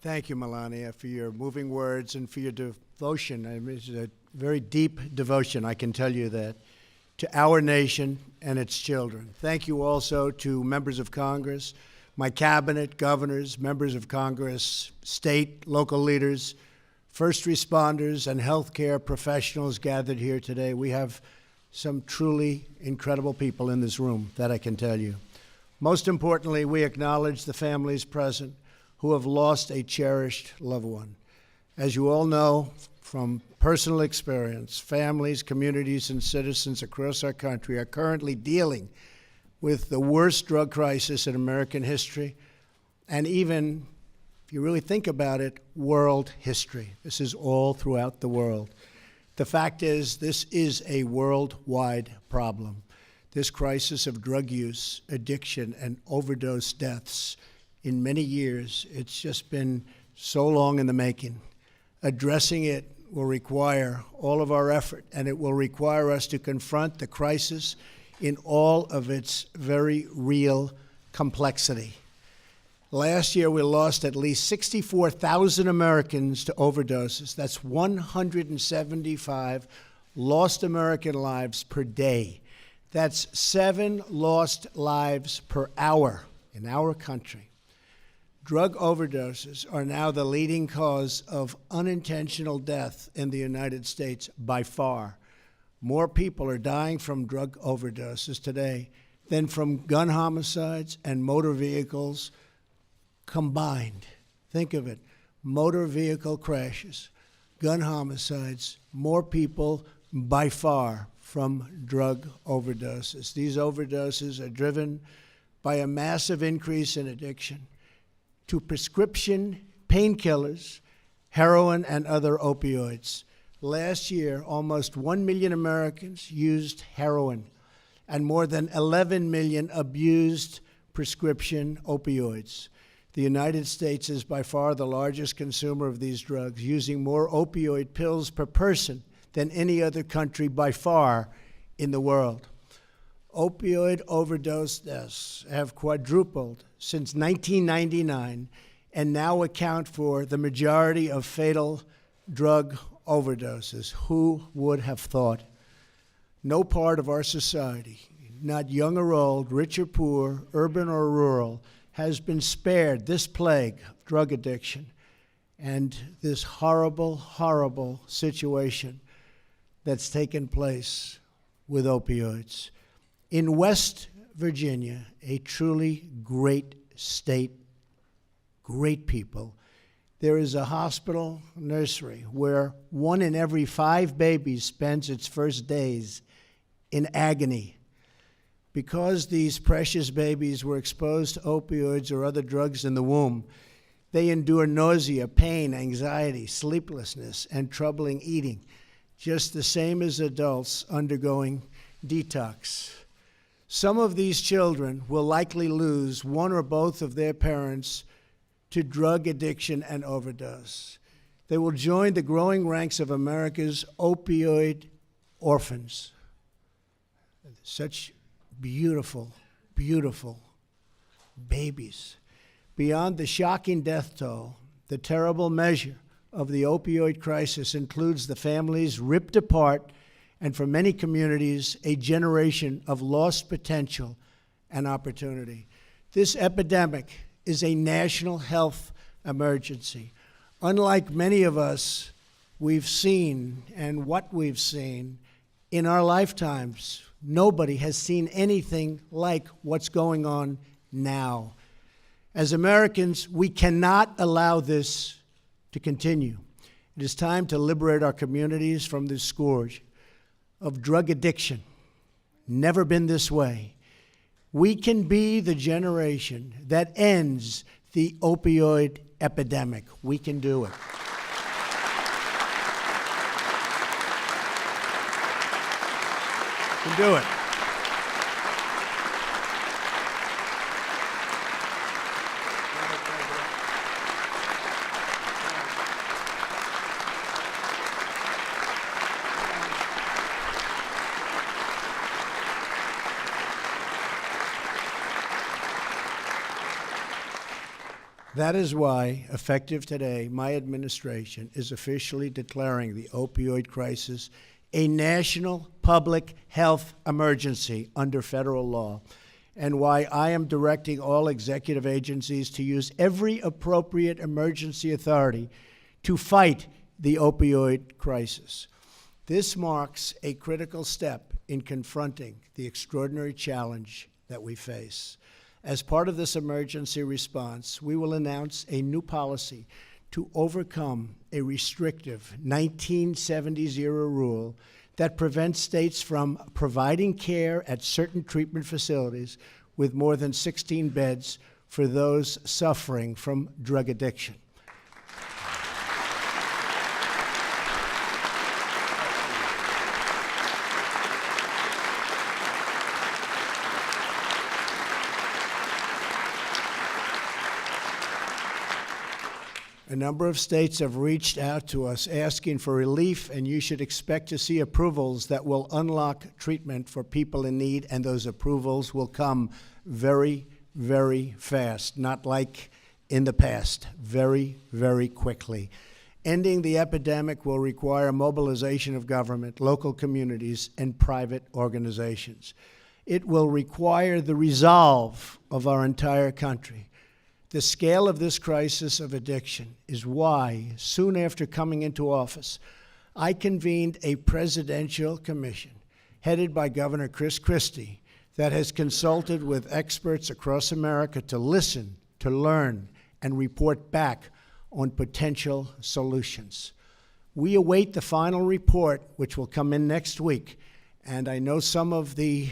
Thank you, Melania, for your moving words and for your devotion. I mean, it's a very deep devotion, I can tell you that, to our nation and its children. Thank you also to members of Congress, my cabinet, governors, members of Congress, state, local leaders, first responders, and healthcare professionals gathered here today. We have some truly incredible people in this room, that I can tell you. Most importantly, we acknowledge the families present who have lost a cherished loved one. As you all know from personal experience, families, communities, and citizens across our country are currently dealing with the worst drug crisis in American history, and even, if you really think about it, world history. This is all throughout the world. The fact is, this is a worldwide problem. This crisis of drug use, addiction, and overdose deaths in many years, it's just been so long in the making. Addressing it will require all of our effort, and it will require us to confront the crisis in all of its very real complexity. Last year, we lost at least 64,000 Americans to overdoses. That's 175 lost American lives per day. That's 7 lost lives per hour in our country. Drug overdoses are now the leading cause of unintentional death in the United States by far. More people are dying from drug overdoses today than from gun homicides and motor vehicles combined. Think of it, motor vehicle crashes, gun homicides, more people by far from drug overdoses. These overdoses are driven by a massive increase in addiction to prescription painkillers, heroin, and other opioids. Last year, almost 1 million Americans used heroin, and more than 11 million abused prescription opioids. The United States is by far the largest consumer of these drugs, using more opioid pills per person than any other country by far in the world. Opioid overdose deaths have quadrupled since 1999 and now account for the majority of fatal drug overdoses. Who would have thought? No part of our society, not young or old, rich or poor, urban or rural, has been spared this plague of drug addiction and this horrible, horrible situation that's taken place with opioids. In West Virginia, a truly great state, great people, there is a hospital nursery where 1 in every 5 babies spends its first days in agony. Because these precious babies were exposed to opioids or other drugs in the womb, they endure nausea, pain, anxiety, sleeplessness, and troubling eating, just the same as adults undergoing detox. Some of these children will likely lose one or both of their parents to drug addiction and overdose. They will join the growing ranks of America's opioid orphans. Such beautiful, beautiful babies. Beyond the shocking death toll, the terrible measure of the opioid crisis includes the families ripped apart and, for many communities, a generation of lost potential and opportunity. This epidemic is a national health emergency. Unlike many of us, we've seen, and what we've seen in our lifetimes, nobody has seen anything like what's going on now. As Americans, we cannot allow this to continue. It is time to liberate our communities from this scourge of drug addiction. Never been this way. We can be the generation that ends the opioid epidemic. We can do it. We can do it. That is why, effective today, my administration is officially declaring the opioid crisis a national public health emergency under federal law, and why I am directing all executive agencies to use every appropriate emergency authority to fight the opioid crisis. This marks a critical step in confronting the extraordinary challenge that we face. As part of this emergency response, we will announce a new policy to overcome a restrictive 1970s era rule that prevents states from providing care at certain treatment facilities with more than 16 beds for those suffering from drug addiction. A number of states have reached out to us asking for relief, and you should expect to see approvals that will unlock treatment for people in need, and those approvals will come very, very fast, not like in the past, very, very quickly. Ending the epidemic will require mobilization of government, local communities, and private organizations. It will require the resolve of our entire country. The scale of this crisis of addiction is why, soon after coming into office, I convened a presidential commission headed by Governor Chris Christie that has consulted with experts across America to listen, to learn, and report back on potential solutions. We await the final report, which will come in next week, and I know some of the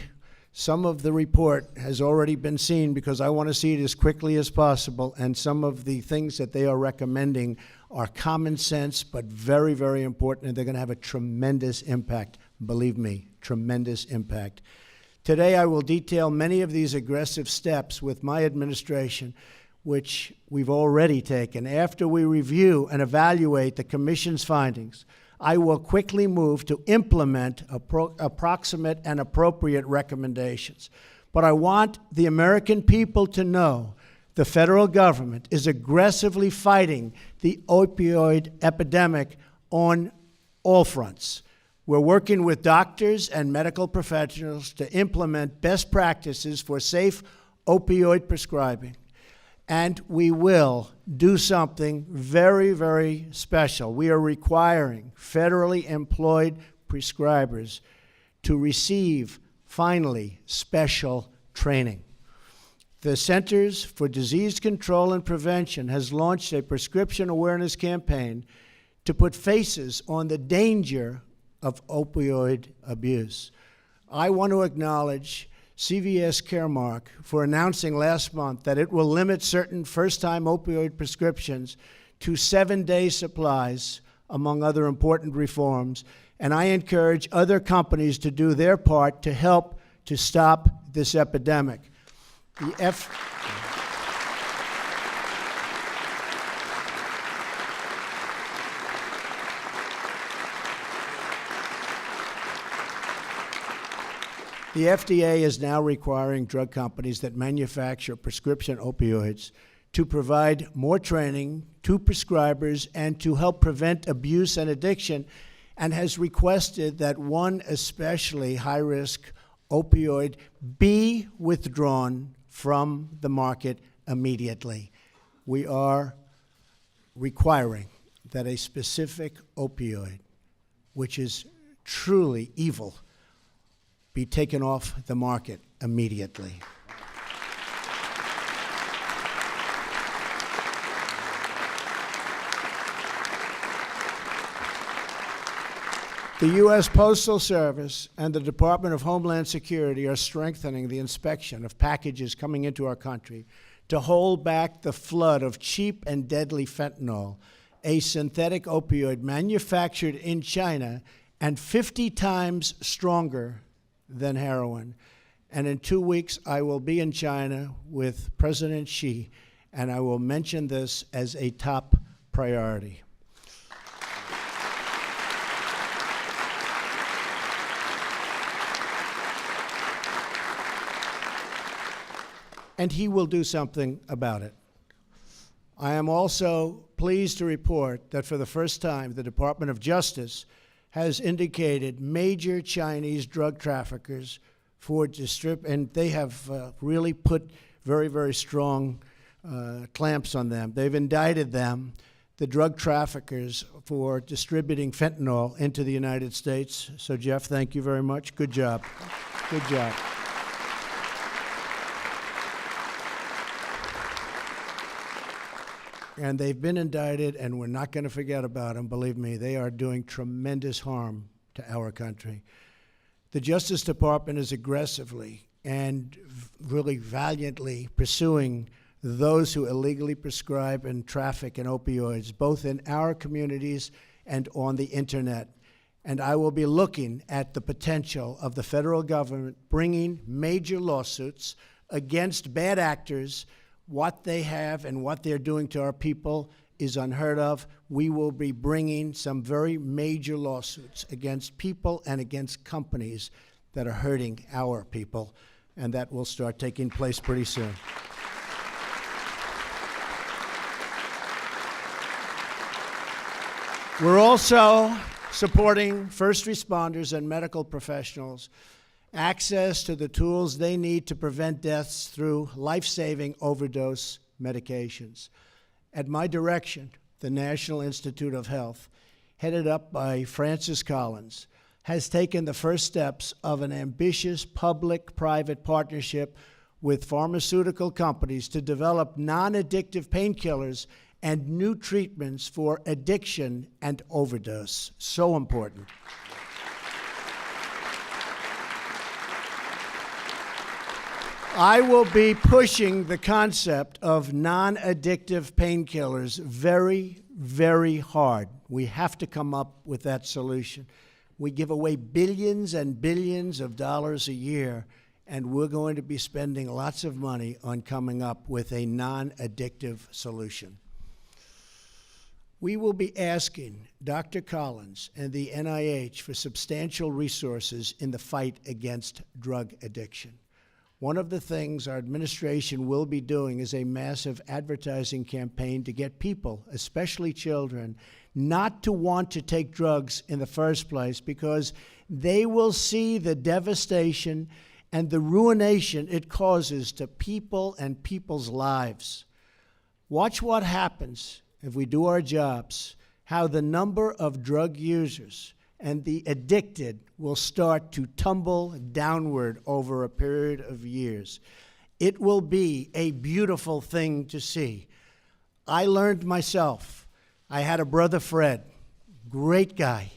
report has already been seen because I want to see it as quickly as possible, and some of the things that they are recommending are common sense but very, very important, and they're going to have a tremendous impact. Believe me, tremendous impact. Today I will detail many of these aggressive steps with my administration, which we've already taken. After we review and evaluate the Commission's findings, I will quickly move to implement approximate and appropriate recommendations. But I want the American people to know the federal government is aggressively fighting the opioid epidemic on all fronts. We're working with doctors and medical professionals to implement best practices for safe opioid prescribing. And we will do something very, very special. We are requiring federally employed prescribers to receive, finally, special training. The Centers for Disease Control and Prevention has launched a prescription awareness campaign to put faces on the danger of opioid abuse. I want to acknowledge CVS Caremark for announcing last month that it will limit certain first-time opioid prescriptions to 7-day supplies, among other important reforms, and I encourage other companies to do their part to help to stop this epidemic. The FDA is now requiring drug companies that manufacture prescription opioids to provide more training to prescribers and to help prevent abuse and addiction, and has requested that one especially high-risk opioid be withdrawn from the market immediately. We are requiring that a specific opioid, which is truly evil, be taken off the market immediately. The U.S. Postal Service and the Department of Homeland Security are strengthening the inspection of packages coming into our country to hold back the flood of cheap and deadly fentanyl, a synthetic opioid manufactured in China and 50 times stronger than heroin. And in 2 weeks, I will be in China with President Xi, and I will mention this as a top priority. And he will do something about it. I am also pleased to report that for the first time, the Department of Justice has indicated major Chinese drug traffickers for and they have really put very, very strong clamps on them. They've indicted them, the drug traffickers, for distributing fentanyl into the United States. So, Jeff, thank you very much. Good job. Good job. And they've been indicted, and we're not going to forget about them. Believe me, they are doing tremendous harm to our country. The Justice Department is aggressively and really valiantly pursuing those who illegally prescribe and traffic in opioids, both in our communities and on the internet. And I will be looking at the potential of the federal government bringing major lawsuits against bad actors. What they have and what they're doing to our people is unheard of. We will be bringing some very major lawsuits against people and against companies that are hurting our people, and that will start taking place pretty soon. We're also supporting first responders and medical professionals access to the tools they need to prevent deaths through life-saving overdose medications. At my direction, the National Institute of Health, headed up by Francis Collins, has taken the first steps of an ambitious public-private partnership with pharmaceutical companies to develop non-addictive painkillers and new treatments for addiction and overdose. So important. I will be pushing the concept of non-addictive painkillers very, very hard. We have to come up with that solution. We give away billions and billions of dollars a year, and we're going to be spending lots of money on coming up with a non-addictive solution. We will be asking Dr. Collins and the NIH for substantial resources in the fight against drug addiction. One of the things our administration will be doing is a massive advertising campaign to get people, especially children, not to want to take drugs in the first place, because they will see the devastation and the ruination it causes to people and people's lives. Watch what happens if we do our jobs, how the number of drug users and the addicted will start to tumble downward over a period of years. It will be a beautiful thing to see. I learned myself. I had a brother, Fred, great guy,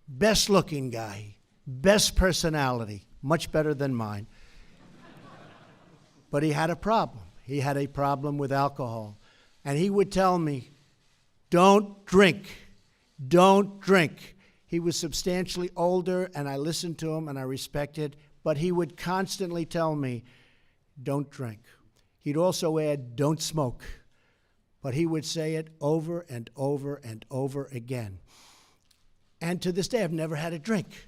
best looking guy, best personality, much better than mine. But he had a problem. He had a problem with alcohol. And he would tell me, don't drink, don't drink. He was substantially older, and I listened to him, and I respected, but he would constantly tell me, don't drink. He'd also add, don't smoke. But he would say it over and over and over again. And to this day, I've never had a drink.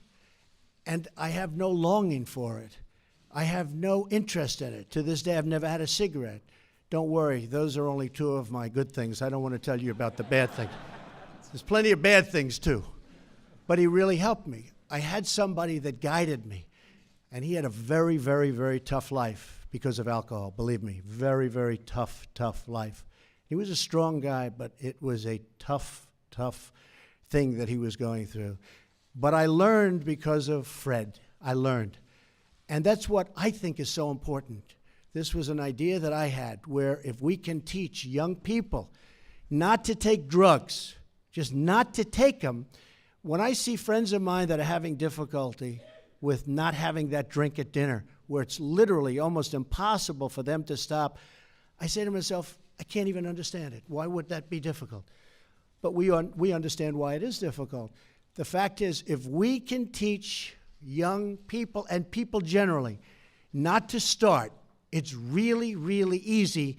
And I have no longing for it. I have no interest in it. To this day, I've never had a cigarette. Don't worry, those are only two of my good things. I don't want to tell you about the bad things. There's plenty of bad things, too. But he really helped me. I had somebody that guided me, and he had a very, very, very tough life because of alcohol. Believe me, very, very tough, tough life. He was a strong guy, but it was a tough, tough thing that he was going through. But I learned because of Fred. I learned. And that's what I think is so important. This was an idea that I had, where if we can teach young people not to take drugs, just not to take them. When I see friends of mine that are having difficulty with not having that drink at dinner, where it's literally almost impossible for them to stop, I say to myself, I can't even understand it. Why would that be difficult? But we understand why it is difficult. The fact is, if we can teach young people and people generally not to start, it's really, really easy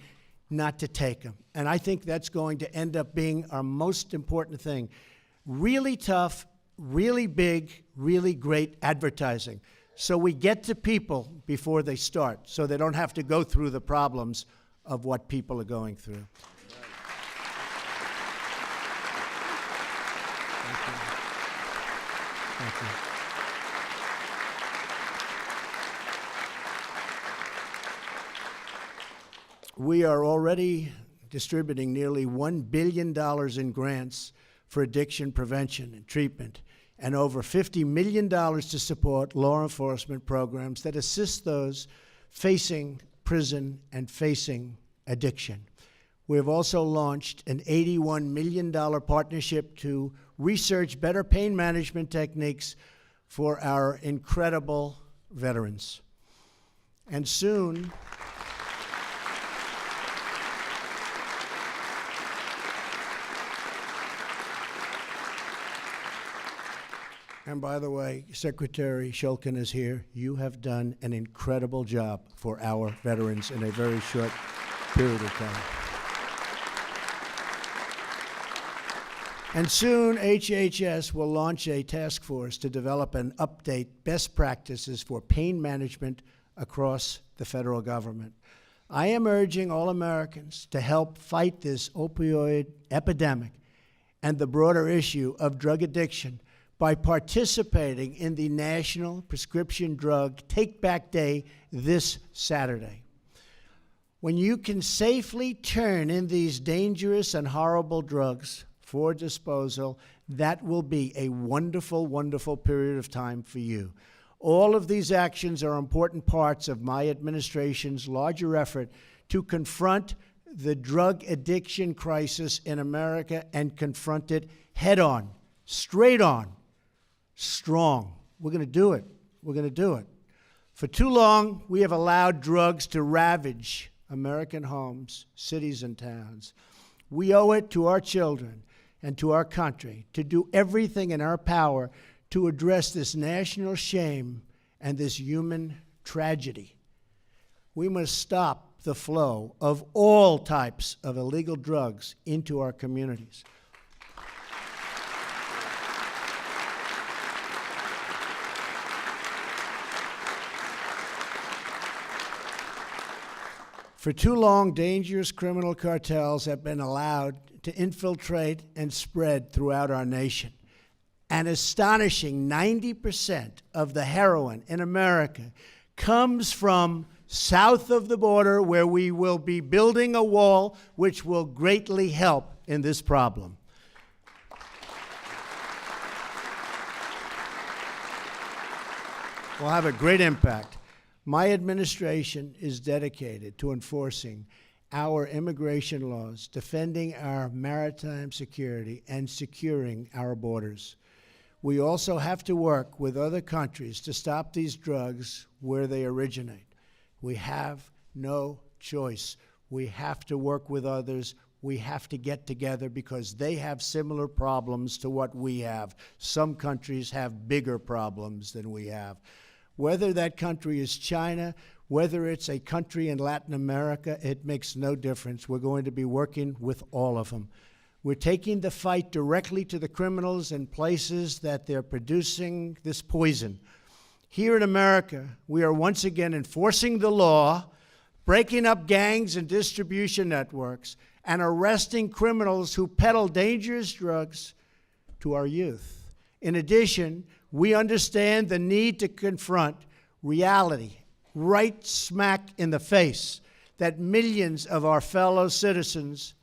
not to take them. And I think that's going to end up being our most important thing. Really tough, really big, really great advertising. So we get to people before they start, so they don't have to go through the problems of what people are going through. Thank you. We are already distributing nearly $1 billion in grants for addiction prevention and treatment, and over $50 million to support law enforcement programs that assist those facing prison and facing addiction. We have also launched an $81 million partnership to research better pain management techniques for our incredible veterans. And soon, and by the way, Secretary Shulkin is here. You have done an incredible job for our veterans in a very short period of time. And soon, HHS will launch a task force to develop and update best practices for pain management across the federal government. I am urging all Americans to help fight this opioid epidemic and the broader issue of drug addiction by participating in the National Prescription Drug Take-Back Day this Saturday. When you can safely turn in these dangerous and horrible drugs for disposal, that will be a wonderful, wonderful period of time for you. All of these actions are important parts of my administration's larger effort to confront the drug addiction crisis in America and confront it head on, straight on, strong. We're going to do it. We're going to do it. For too long, we have allowed drugs to ravage American homes, cities, and towns. We owe it to our children and to our country to do everything in our power to address this national shame and this human tragedy. We must stop the flow of all types of illegal drugs into our communities. For too long, dangerous criminal cartels have been allowed to infiltrate and spread throughout our nation. An astonishing 90% of the heroin in America comes from south of the border, where we will be building a wall which will greatly help in this problem. Will have a great impact. My administration is dedicated to enforcing our immigration laws, defending our maritime security, and securing our borders. We also have to work with other countries to stop these drugs where they originate. We have no choice. We have to work with others. We have to get together because they have similar problems to what we have. Some countries have bigger problems than we have. Whether that country is China, whether it's a country in Latin America, it makes no difference. We're going to be working with all of them. We're taking the fight directly to the criminals in places that they're producing this poison. Here in America, we are once again enforcing the law, breaking up gangs and distribution networks, and arresting criminals who peddle dangerous drugs to our youth. In addition, we understand the need to confront reality, right smack in the face, that millions of our fellow citizens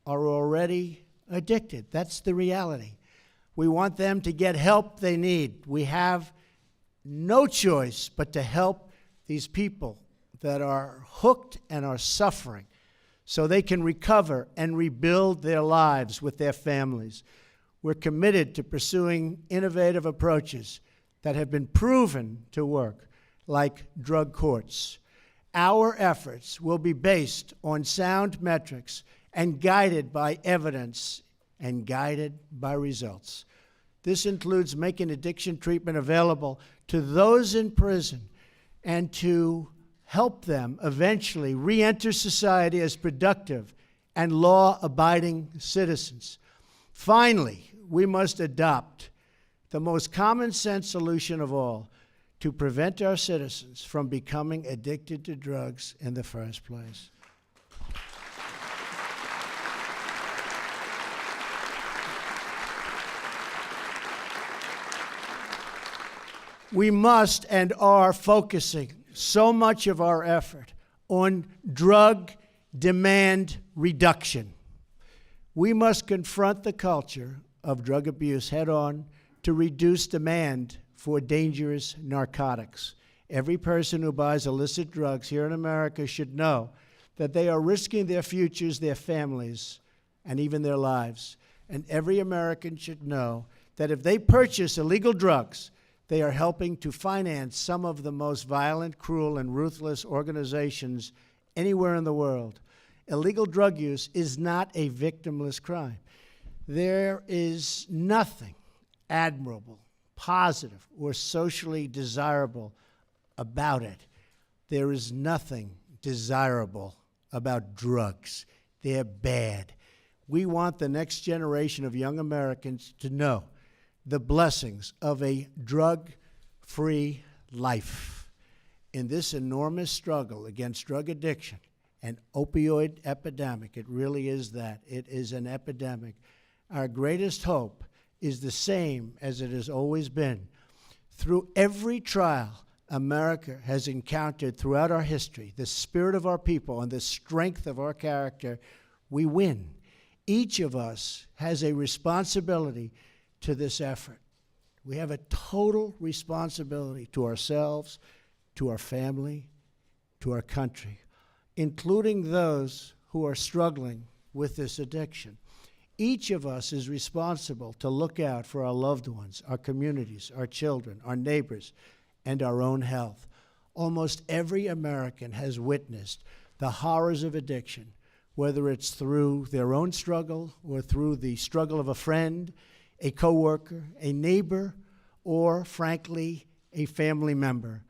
are already addicted. That's the reality. We want them to get help they need. We have no choice but to help these people that are hooked and are suffering so they can recover and rebuild their lives with their families. We're committed to pursuing innovative approaches that have been proven to work, like drug courts. Our efforts will be based on sound metrics and guided by evidence and guided by results. This includes making addiction treatment available to those in prison and to help them eventually re-enter society as productive and law-abiding citizens. Finally, we must adopt the most common-sense solution of all to prevent our citizens from becoming addicted to drugs in the first place. We must and are focusing so much of our effort on drug demand reduction. We must confront the culture of drug abuse head on to reduce demand for dangerous narcotics. Every person who buys illicit drugs here in America should know that they are risking their futures, their families, and even their lives. And every American should know that if they purchase illegal drugs, they are helping to finance some of the most violent, cruel, and ruthless organizations anywhere in the world. Illegal drug use is not a victimless crime. There is nothing admirable, positive, or socially desirable about it. There is nothing desirable about drugs. They're bad. We want the next generation of young Americans to know the blessings of a drug-free life. In this enormous struggle against drug addiction and opioid epidemic, it really is that. It is an epidemic. Our greatest hope is the same as it has always been. Through every trial America has encountered throughout our history, the spirit of our people and the strength of our character, we win. Each of us has a responsibility to this effort. We have a total responsibility to ourselves, to our family, to our country, including those who are struggling with this addiction. Each of us is responsible to look out for our loved ones, our communities, our children, our neighbors, and our own health. Almost every American has witnessed the horrors of addiction, whether it's through their own struggle or through the struggle of a friend, a coworker, a neighbor, or, frankly, a family member.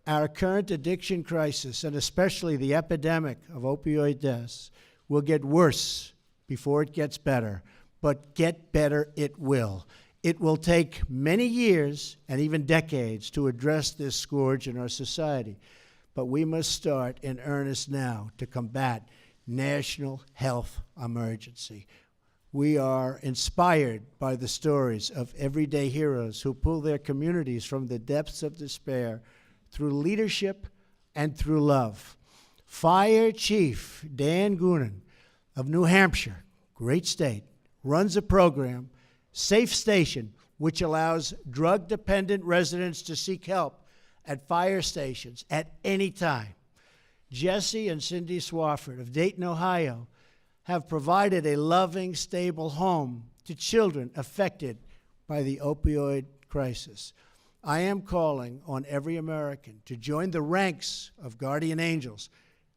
Our current addiction crisis, and especially the epidemic of opioid deaths, will get worse before it gets better, but get better it will. It will take many years and even decades to address this scourge in our society, but we must start in earnest now to combat national health emergency. We are inspired by the stories of everyday heroes who pull their communities from the depths of despair through leadership and through love. Fire Chief Dan Goonan of New Hampshire, great state, runs a program, Safe Station, which allows drug-dependent residents to seek help at fire stations at any time. Jesse and Cindy Swafford of Dayton, Ohio, have provided a loving, stable home to children affected by the opioid crisis. I am calling on every American to join the ranks of guardian angels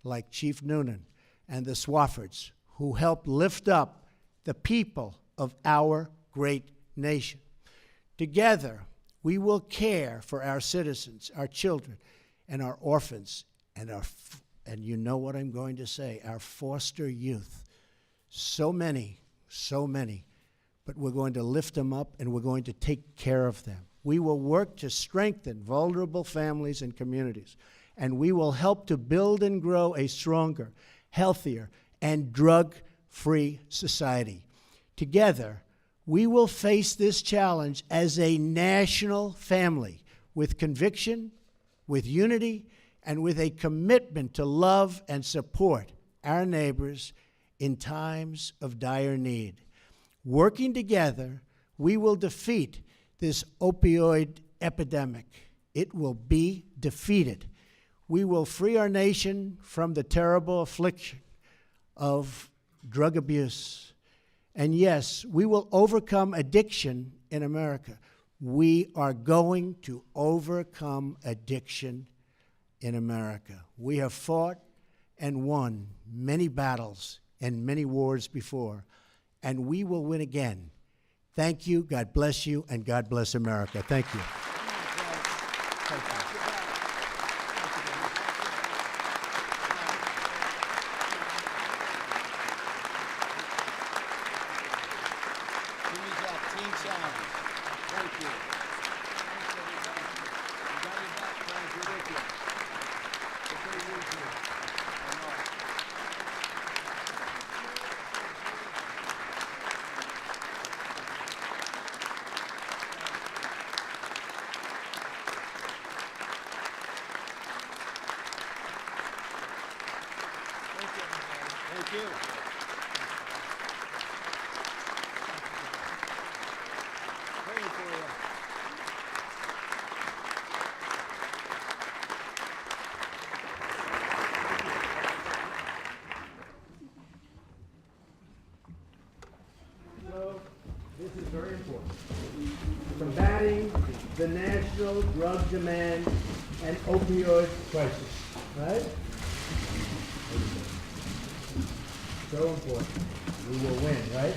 like Chief Noonan and the Swaffords, who help lift up the people of our great nation. Together, we will care for our citizens, our children, and our orphans, and you know what I'm going to say, our foster youth. So many, but we're going to lift them up and we're going to take care of them. We will work to strengthen vulnerable families and communities, and we will help to build and grow a stronger, healthier, and drug-free society. Together, we will face this challenge as a national family with conviction, with unity, and with a commitment to love and support our neighbors in times of dire need. Working together, we will defeat this opioid epidemic. It will be defeated. We will free our nation from the terrible affliction of drug abuse. And yes, we will overcome addiction in America. We are going to overcome addiction in America. We have fought and won many battles and many wars before, and we will win again. Thank you, God bless you, and God bless America. Thank you. Thank you. combating the national drug demand and opioid crisis, right? So important. We will win, right?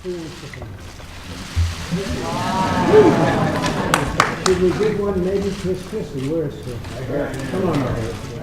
Should we give one maybe Chris? Where is Chris? Come on,